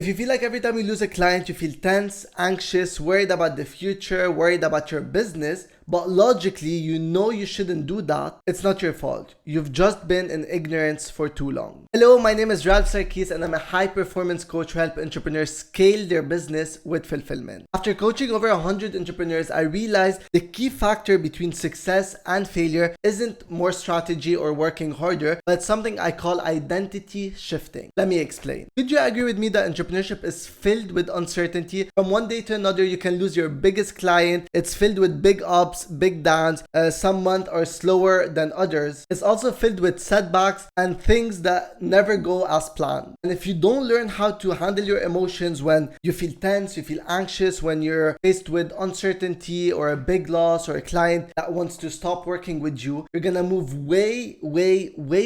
If you feel like every time you lose a client, you feel tense, anxious, worried about the future, worried about your business, but logically you know you shouldn't do that, it's not your fault. You've just been in ignorance for too long. Hello, my name is Ralph Sarkis and I'm a high performance coach who help entrepreneurs scale their business with fulfillment. After coaching over 100 entrepreneurs, I realized the key factor between success and failure isn't more strategy or working harder, but something I call identity shifting. Let me explain. Could you agree with me that entrepreneurship is filled with uncertainty? From one day to another, you can lose your biggest client. It's filled with big ups, big downs. Some months are slower than others. It's also filled with setbacks and things that never go as planned. And if you don't learn how to handle your emotions when you feel tense, you feel anxious, when you're faced with uncertainty or a big loss or a client that wants to stop working with you, you're gonna move way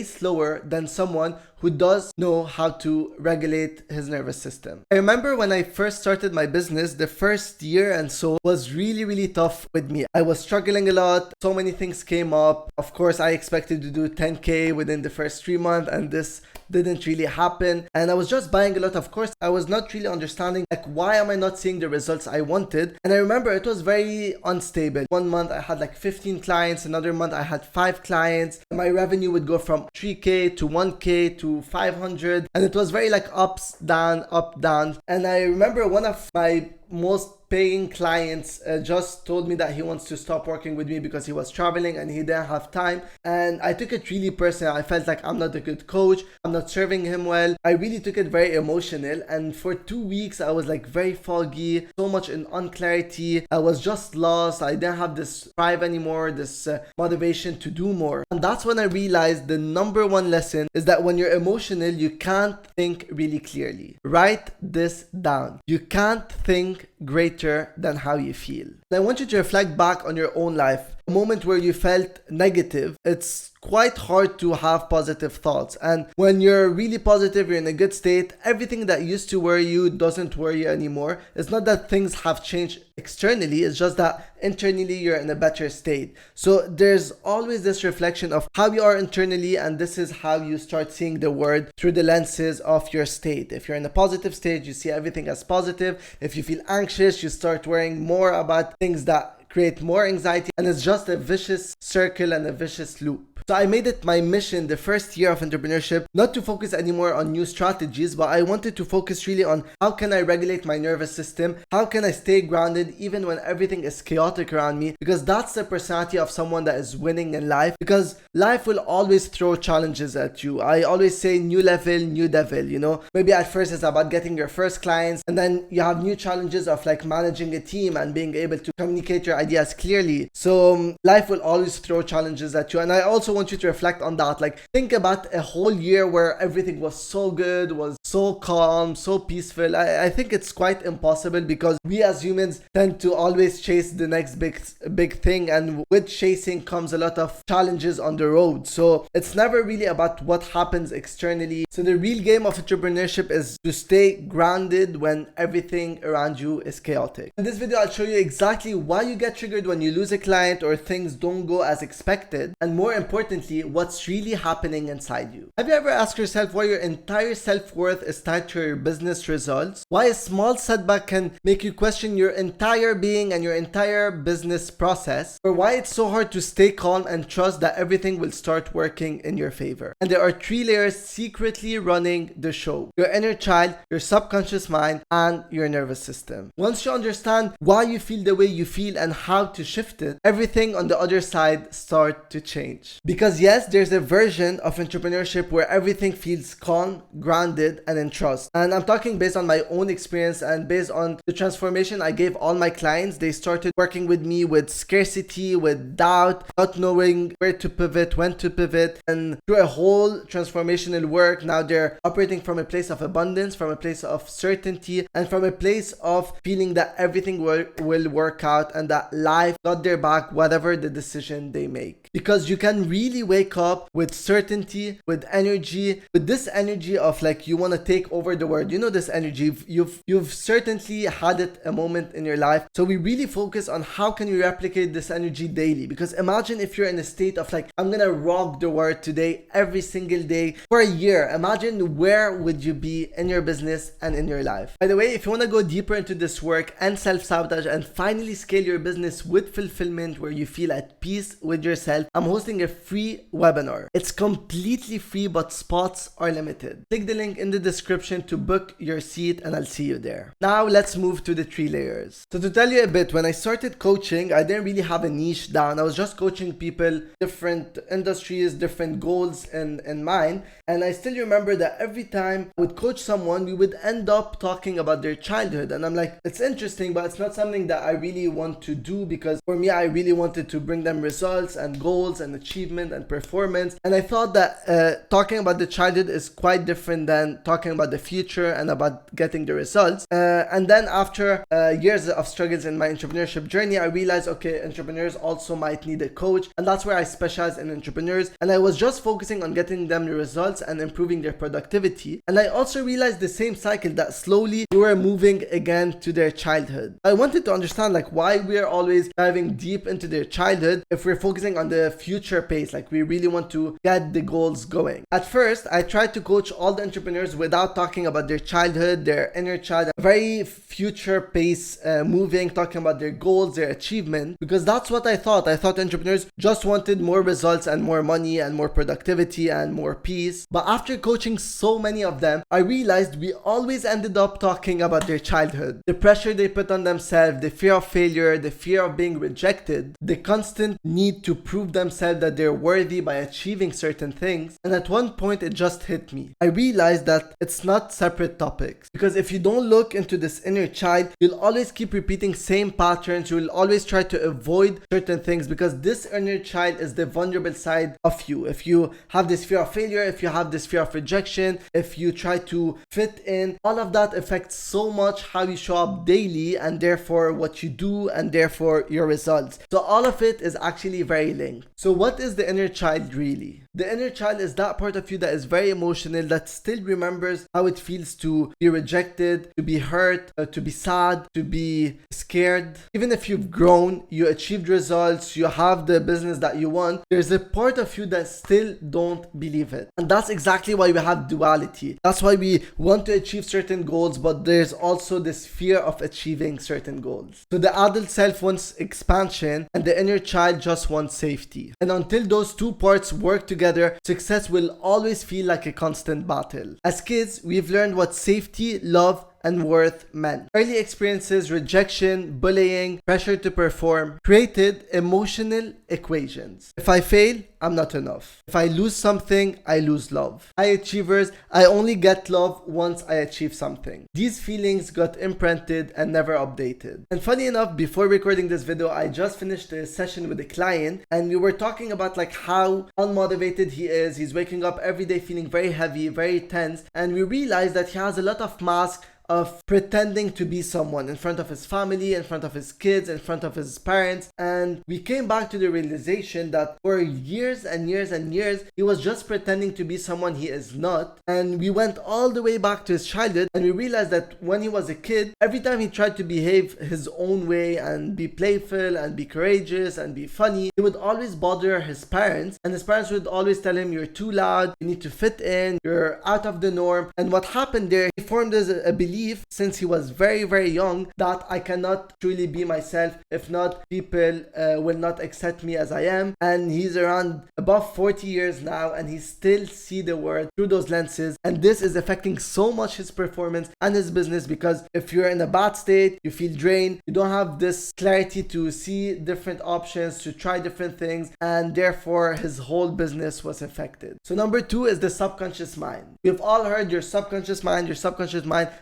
slower than someone who does know how to regulate his nervous system. I remember when I first started my business, the first year and so was really tough with me. I was struggling a lot. So many things came up. Of course, I expected to do 10K within the first 3 months and this didn't really happen. And I was just buying a lot. Of course, I was not really understanding like why am I not seeing the results I wanted. And I remember it was very unstable. One month I had like 15 clients. Another month I had 5 clients. My revenue would go from 3K to 1K to 500. And it was very like ups, down, up, down. And I remember one of my most paying clients just told me that he wants to stop working with me because he was traveling and he didn't have time. And I took it really personal. I felt like I'm not a good coach. I'm not serving him well. I really took it very emotional. And for 2 weeks, I was like very foggy, so much in unclarity. I was just lost. I didn't have this drive anymore, this motivation to do more. And that's when I realized the number one lesson is that when you're emotional, you can't think really clearly. Write this down. You can't think greater than how you feel. I want you to reflect back on your own life. A moment where you felt negative, it's quite hard to have positive thoughts. And when you're really positive, you're in a good state, everything that used to worry you doesn't worry you anymore. It's not that things have changed externally, it's just that internally you're in a better state. So there's always this reflection of how you are internally, and this is how you start seeing the world through the lenses of your state. If you're in a positive state, you see everything as positive. If you feel anxious, you start worrying more about things that create more anxiety, and it's just a vicious circle and a vicious loop. So I made it my mission the first year of entrepreneurship not to focus anymore on new strategies, but I wanted to focus really on how can I regulate my nervous system, how can I stay grounded even when everything is chaotic around me, because that's the personality of someone that is winning in life, because life will always throw challenges at you. I always say new level, new devil, you know. Maybe at first it's about getting your first clients, and then you have new challenges of like managing a team and being able to communicate your ideas clearly. So life will always throw challenges at you, and I also want you to reflect on that. Like, think about a whole year where everything was so good, was so calm, so peaceful. I think it's quite impossible because we as humans tend to always chase the next big thing, and with chasing comes a lot of challenges on the road. So it's never really about what happens externally. So the real game of entrepreneurship is to stay grounded when everything around you is chaotic. In this video, I'll show you exactly why you get triggered when you lose a client or things don't go as expected, and more importantly, what's really happening inside you. Have you ever asked yourself why your entire self-worth is tied to your business results? Why a small setback can make you question your entire being and your entire business process? Or why it's so hard to stay calm and trust that everything will start working in your favor? And there are 3 layers secretly running the show: your inner child, your subconscious mind, and your nervous system. Once you understand why you feel the way you feel and how to shift it, everything on the other side starts to change. Because yes, there's a version of entrepreneurship where everything feels calm, grounded, and in trust. And I'm talking based on my own experience and based on the transformation I gave all my clients. They started working with me with scarcity, with doubt, not knowing where to pivot, when to pivot. And through a whole transformational work, now they're operating from a place of abundance, from a place of certainty, and from a place of feeling that everything will work out and that life got their back, whatever the decision they make. Because you can read really wake up with certainty, with energy, with this energy of like you want to take over the world. You know this energy. You've certainly had it a moment in your life. So we really focus on how can you replicate this energy daily. Because imagine if you're in a state of like, I'm gonna rock the world today, every single day for a year. Imagine where would you be in your business and in your life. By the way, if you want to go deeper into this work and self-sabotage and finally scale your business with fulfillment where you feel at peace with yourself, I'm hosting a free webinar. It's completely free, but spots are limited. Click the link in the description to book your seat and I'll see you there. Now let's move to the 3 layers. So to tell you a bit, when I started coaching, I didn't really have a niche down. I was just coaching people, different industries, different goals in mind. And I still remember that every time I would coach someone, we would end up talking about their childhood. And I'm like, it's interesting, but it's not something that I really want to do, because for me, I really wanted to bring them results and goals and achievement and performance. And I thought that talking about the childhood is quite different than talking about the future and about getting the results. And then after years of struggles in my entrepreneurship journey, I realized, okay, entrepreneurs also might need a coach. And that's where I specialize in entrepreneurs. And I was just focusing on getting them the results and improving their productivity. And I also realized the same cycle, that slowly we were moving again to their childhood. I wanted to understand like why we're always diving deep into their childhood if we're focusing on the future pace, like we really want to get the goals going. At first, I tried to coach all the entrepreneurs without talking about their childhood, their inner child, very future pace moving, talking about their goals, their achievement, because that's what I thought. I thought entrepreneurs just wanted more results and more money and more productivity and more peace. But after coaching so many of them, I realized we always ended up talking about their childhood, the pressure they put on themselves, the fear of failure, the fear of being rejected, the constant need to prove themselves that they're worthy by achieving certain things. And at one point, it just hit me. I realized that it's not separate topics, because if you don't look into this inner child, you'll always keep repeating same patterns. You'll always try to avoid certain things, because this inner child is the vulnerable side of you. If you have this fear of failure, if you have this fear of rejection, if you try to fit in, all of that affects so much how you show up daily, and therefore what you do, and therefore your results. So all of it is actually very linked. So what is the inner child really? The inner child is that part of you that is very emotional, that still remembers how it feels to be rejected, to be hurt, to be sad, to be scared. Even if you've grown, you achieved results, you have the business that you want, there's a part of you that still don't believe it. And that's exactly why we have duality. That's why we want to achieve certain goals, but there's also this fear of achieving certain goals. So the adult self wants expansion and the inner child just wants safety. And until those two parts work together, success will always feel like a constant battle. As kids, we've learned what safety, love, and worth meant. Early experiences, rejection, bullying, pressure to perform created emotional equations. If I fail, I'm not enough. If I lose something, I lose love. High achievers, I only get love once I achieve something. These feelings got imprinted and never updated. And funny enough, before recording this video, I just finished a session with a client, and we were talking about like how unmotivated he is. He's waking up every day feeling very heavy, very tense, and we realized that he has a lot of masks of pretending to be someone in front of his family, in front of his kids, in front of his parents. And we came back to the realization that for years and years and years, he was just pretending to be someone he is not. And we went all the way back to his childhood, and we realized that when he was a kid, every time he tried to behave his own way and be playful and be courageous and be funny, he would always bother his parents, and his parents would always tell him, you're too loud, you need to fit in, you're out of the norm. And what happened there, he formed a belief since he was very, very young that I cannot truly be myself. If not, people will not accept me as I am. And he's around above 40 years now, and he still see the world through those lenses. And this is affecting so much his performance and his business, because if you're in a bad state, you feel drained, you don't have this clarity to see different options, to try different things, and therefore his whole business was affected. So number 2 is the subconscious mind. We've all heard your subconscious mind,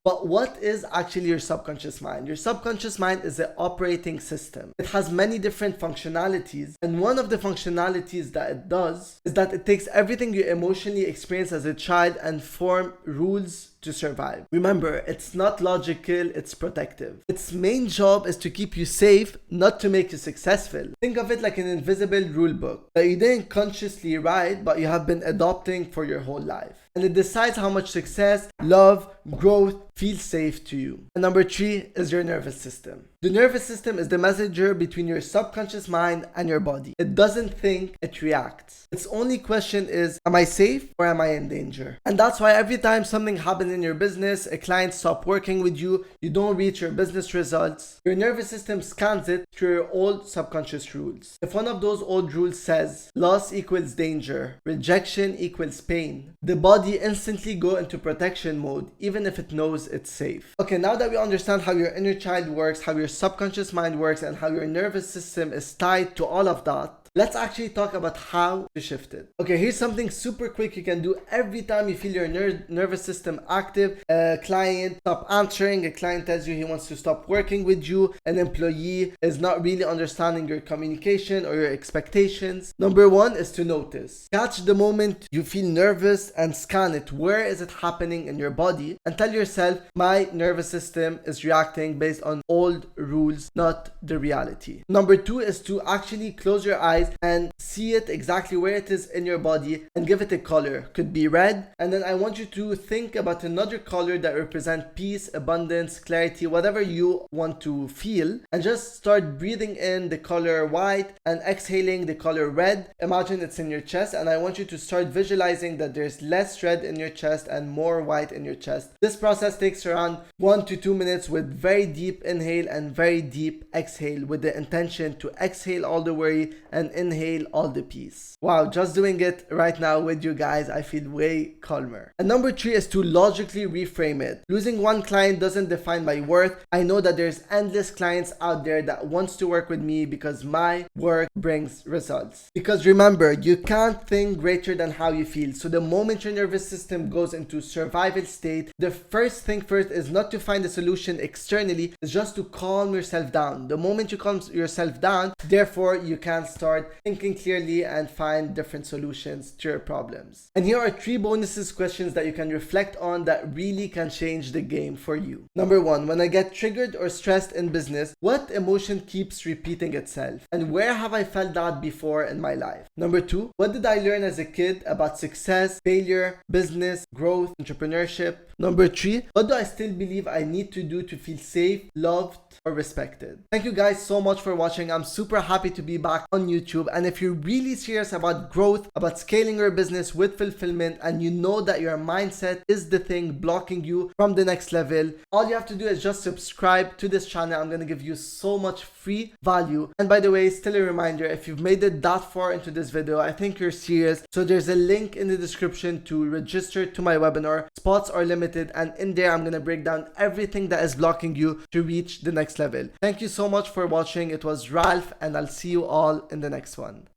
but what is actually your subconscious mind? Your subconscious mind is an operating system. It has many different functionalities, and one of the functionalities that it does is that it takes everything you emotionally experience as a child and form rules to survive. Remember, it's not logical, it's protective. Its main job is to keep you safe, not to make you successful. Think of it like an invisible rule book that you didn't consciously write, but you have been adopting for your whole life. And it decides how much success, love, growth feels safe to you. And number 3 is your nervous system. The nervous system is the messenger between your subconscious mind and your body. It doesn't think, it reacts. Its only question is, am I safe or am I in danger? And that's why every time something happens in your business, a client stops working with you, you don't reach your business results, your nervous system scans it through your old subconscious rules. If one of those old rules says, loss equals danger, rejection equals pain, the body instantly goes into protection mode, even if it knows it's safe. Okay, now that we understand how your inner child works, how your subconscious mind works, and how your nervous system is tied to all of that, let's actually talk about how to shift it. Okay, here's something super quick you can do every time you feel your nervous system active. A client stop answering, a client tells you he wants to stop working with you, an employee is not really understanding your communication or your expectations. Number 1 is to notice. Catch the moment you feel nervous and scan it. Where is it happening in your body? And tell yourself, my nervous system is reacting based on old rules, not the reality. Number 2 is to actually close your eyes and see it exactly where it is in your body and give it a color. Could be red, and then I want you to think about another color that represents peace, abundance, clarity, whatever you want to feel, and just start breathing in the color white and exhaling the color red. Imagine it's in your chest, and I want you to start visualizing that there's less red in your chest and more white in your chest. This process takes around 1 to 2 minutes with very deep inhale and very deep exhale, with the intention to exhale all the worry and inhale all the peace. Wow, just doing it right now with you guys, I feel way calmer. And number 3 is to logically reframe it. Losing one client doesn't define my worth. I know that there's endless clients out there that wants to work with me because my work brings results. Because remember, you can't think greater than how you feel. So the moment your nervous system goes into survival state, the first thing first is not to find a solution externally, it's just to calm yourself down. The moment you calm yourself down, therefore you can start thinking clearly and find different solutions to your problems. And here are 3 bonuses questions that you can reflect on that really can change the game for you. Number 1, when I get triggered or stressed in business, what emotion keeps repeating itself? And where have I felt that before in my life? Number 2, what did I learn as a kid about success, failure, business, growth, entrepreneurship? Number 3, what do I still believe I need to do to feel safe, loved, or respected? Thank you guys so much for watching. I'm super happy to be back on YouTube, and if you're really serious about growth, about scaling your business with fulfillment, and you know that your mindset is the thing blocking you from the next level, all you have to do is just subscribe to this channel. I'm gonna give you so much free value. And by the way, still a reminder, if you've made it that far into this video, I think you're serious. So there's a link in the description to register to my webinar. Spots are limited, and in there I'm gonna break down everything that is blocking you to reach the next level. Thank you so much for watching. It was Ralph, and I'll see you all in the next one.